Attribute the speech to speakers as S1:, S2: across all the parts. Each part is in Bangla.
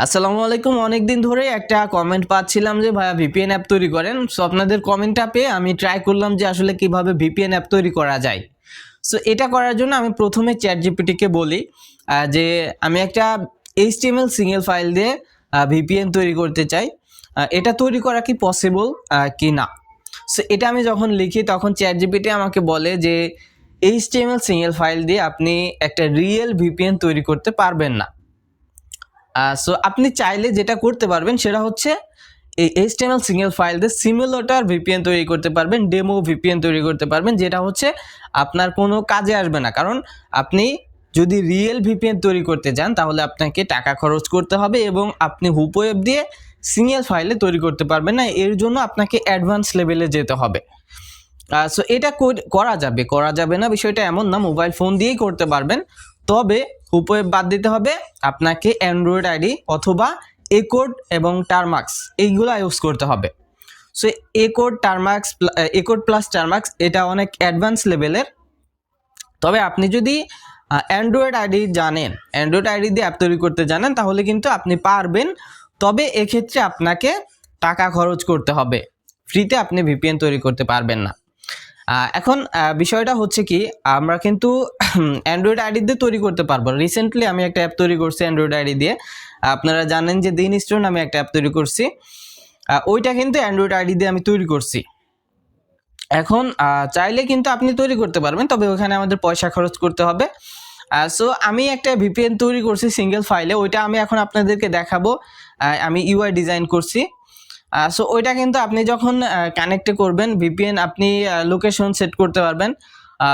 S1: আসসালামু আলাইকুম। অনেক দিন ধরে একটা কমেন্ট পাচ্ছিলাম যে ভাইয়া ভিপিএন অ্যাপ তৈরি করেন। সো আপনাদের কমেন্টটা পেয়ে আমি ট্রাই করলাম যে আসলে কিভাবে ভিপিএন অ্যাপ তৈরি করা যায়। সো এটা করার জন্য আমি প্রথমে চ্যাটজিপিটিকে বলি যে আমি একটা এইচটিএমএল সিঙ্গেল ফাইল দিয়ে ভিপিএন তৈরি করতে চাই। এটা তৈরি করা কি পসিবল কি না। সো এটা আমি যখন লিখি তখন চ্যাটজিপিটি আমাকে বলে যে এইচটিএমএল সিঙ্গেল ফাইল দিয়ে আপনি একটা রিয়েল ভিপিএন তৈরি করতে পারবেন না। সো আপনি চাইলে যেটা করতে পারবেন সেটা হচ্ছে এই এইচটিএমএল সিঙ্গেল ফাইল দিয়ে সিমুলেটর ভিপিএন তৈরি করতে পারবেন, ডেমো ভিপিএন তৈরি করতে পারবেন, যেটা হচ্ছে আপনার কোনো কাজে আসবে না। কারণ আপনি যদি রিয়েল ভিপিএন তৈরি করতে চান তাহলে আপনাকে টাকা খরচ করতে হবে এবং আপনি হুপ ওয়েব দিয়ে সিঙ্গেল ফাইলে তৈরি করতে পারবেন না। এর জন্য আপনাকে অ্যাডভান্স লেভেলে যেতে হবে। সো এটা করা যাবে না বিষয়টা এমন না, মোবাইল ফোন দিয়েই করতে পারবেন। তবে হুপ ওয়েব বাদ দিতে হবে, আপনাকে অ্যান্ড্রয়েড আইডি অথবা এ-কোড এবং টারমাক্স এইগুলো ইউজ করতে হবে। সো এ-কোড প্লাস টারমাক্স এটা অনেক অ্যাডভান্স লেভেলের। তবে আপনি যদি অ্যান্ড্রয়েড আইডি জানেন, অ্যান্ড্রয়েড আইডি দিয়ে অ্যাপ তৈরি করতে জানেন, তাহলে কিন্তু আপনি পারবেন। তবে এক্ষেত্রে আপনাকে টাকা খরচ করতে হবে, ফ্রিতে আপনি ভিপিএন তৈরি করতে পারবেন না। এখন বিষয়টা হচ্ছে কি, আমরা কিন্তু অ্যান্ড্রয়েড আইডি দিয়ে তৈরি করতে পারবো। রিসেন্টলি আমি একটা অ্যাপ তৈরি করছি অ্যান্ড্রয়েড আইডি দিয়ে। আপনারা জানেন যে দিন স্টোর আমি একটা অ্যাপ তৈরি করছি, ওইটা কিন্তু অ্যান্ড্রয়েড আইডি দিয়ে আমি তৈরি করছি। এখন চাইলে কিন্তু আপনি তৈরি করতে পারবেন, তবে ওখানে আমাদের পয়সা খরচ করতে হবে। সো আমি একটা ভিপিএন তৈরি করছি সিঙ্গেল ফাইলে, ওইটা আমি এখন আপনাদেরকে দেখাবো। আমি ইউআই ডিজাইন করছি। সো ওইটা কিন্তু আপনি যখন কানেক্ট করবেন ভিপিএন, আপনি লোকেশন সেট করতে পারবেন,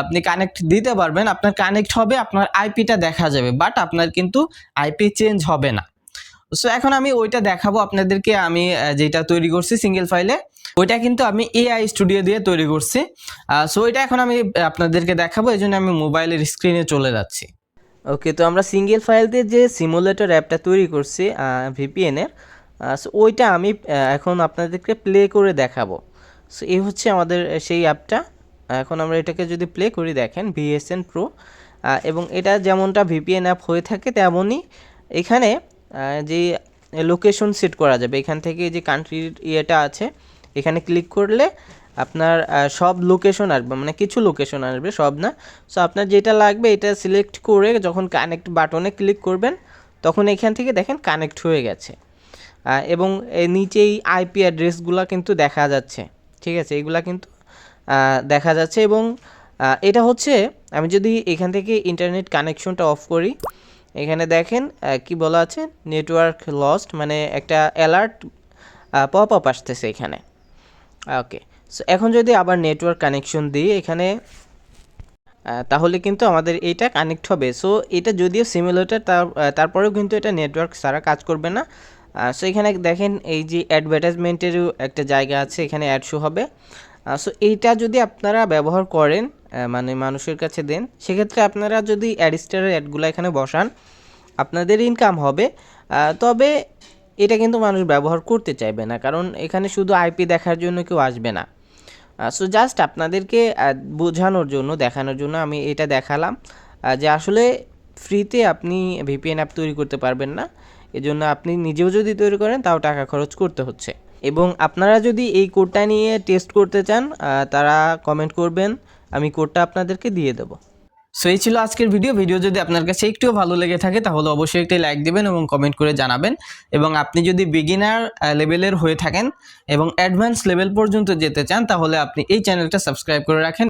S1: আপনি কানেক্ট দিতে পারবেন, আপনার কানেক্ট হবে, আপনার আইপিটা দেখা যাবে, বাট আপনার কিন্তু আইপি চেঞ্জ হবে না। সো এখন আমি ওইটা দেখাবো আপনাদেরকে। আমি যেটা তৈরি করছি সিঙ্গেল ফাইলে, ওইটা কিন্তু আমি এআই স্টুডিও দিয়ে তৈরি করছি। সো ওইটা এখন আমি আপনাদেরকে দেখাবো, এই জন্য আমি মোবাইলের স্ক্রিনে চলে যাচ্ছি। ওকে, তো আমরা সিঙ্গেল ফাইল দিয়ে যে সিমুলেটর অ্যাপটা তৈরি করছি ভিপিএনের, সো ওইটা আমি এখন আপনাদেরকে প্লে করে দেখাবো। সো এই হচ্ছে আমাদের সেই অ্যাপটা। এখন আমরা এটাকে যদি প্লে করি, দেখেন ভিএসএন প্রো, এবং এটা যেমনটা ভিপিএন অ্যাপ হয়ে থাকে তেমনই এখানে যে লোকেশন সেট করা যাবে। এখান থেকে যে কান্ট্রির ইয়েটা আছে, এখানে ক্লিক করলে আপনার সব লোকেশন আসবে, মানে কিছু লোকেশন আসবে, সব না। সো আপনার যেটা লাগবে এটা সিলেক্ট করে যখন কানেক্ট বাটনে ক্লিক করবেন তখন এখান থেকে দেখেন কানেক্ট হয়ে গেছে, এবং নিচেই আইপি অ্যাড্রেসগুলো কিন্তু দেখা যাচ্ছে। ঠিক আছে, এগুলা কিন্তু দেখা যাচ্ছে। এবং এটা হচ্ছে, আমি যদি এখান থেকে ইন্টারনেট কানেকশনটা অফ করি, এখানে দেখেন কি বলা আছে, নেটওয়ার্ক লস্ট, মানে একটা অ্যালার্ট পপ আপ আসতেছে এখানে। ওকে, সো এখন যদি আবার নেটওয়ার্ক কানেকশন দিই এখানে, তাহলে কিন্তু আমাদের এইটা কানেক্ট হবে। সো এটা যদিও সিমুলেটর, তারপরেও কিন্তু এটা নেটওয়ার্ক ছাড়া কাজ করবে না। সো এখানে দেখেন এই যে অ্যাডভার্টাইজমেন্টেরও একটা জায়গা আছে, এখানে অ্যাড শো হবে। সো এইটা যদি আপনারা ব্যবহার করেন, মানে মানুষের কাছে দেন, সেক্ষেত্রে আপনারা যদি অ্যাডস্টারের অ্যাডগুলো এখানে বসান আপনাদের ইনকাম হবে। তবে এটা কিন্তু মানুষ ব্যবহার করতে চাইবে না, কারণ এখানে শুধু আইপি দেখার জন্য কেউ আসবে না। সো জাস্ট আপনাদেরকে বোঝানোর জন্য, দেখানোর জন্য আমি এটা দেখালাম যে আসলে ফ্রিতে আপনি ভিপিএন অ্যাপ তৈরি করতে পারবেন না। এজন্য আপনি নিজেও যদি তৈরি করেন তাও টাকা খরচ করতে হচ্ছে। এবং আপনারা যদি এই কোডটা নিয়ে টেস্ট করতে চান তারা কমেন্ট করবেন, আমি কোডটা আপনাদেরকে দিয়ে দেবো। সো এই ছিল আজকের ভিডিও যদি আপনার কাছে একটুও ভালো লেগে থাকে তাহলে অবশ্যই একটি লাইক দিবেন এবং কমেন্ট করে জানাবেন। এবং আপনি যদি বিগিনার লেভেলের হয়ে থাকেন এবং অ্যাডভান্স লেভেল পর্যন্ত যেতে চান তাহলে আপনি এই চ্যানেলটা সাবস্ক্রাইব করে রাখেন।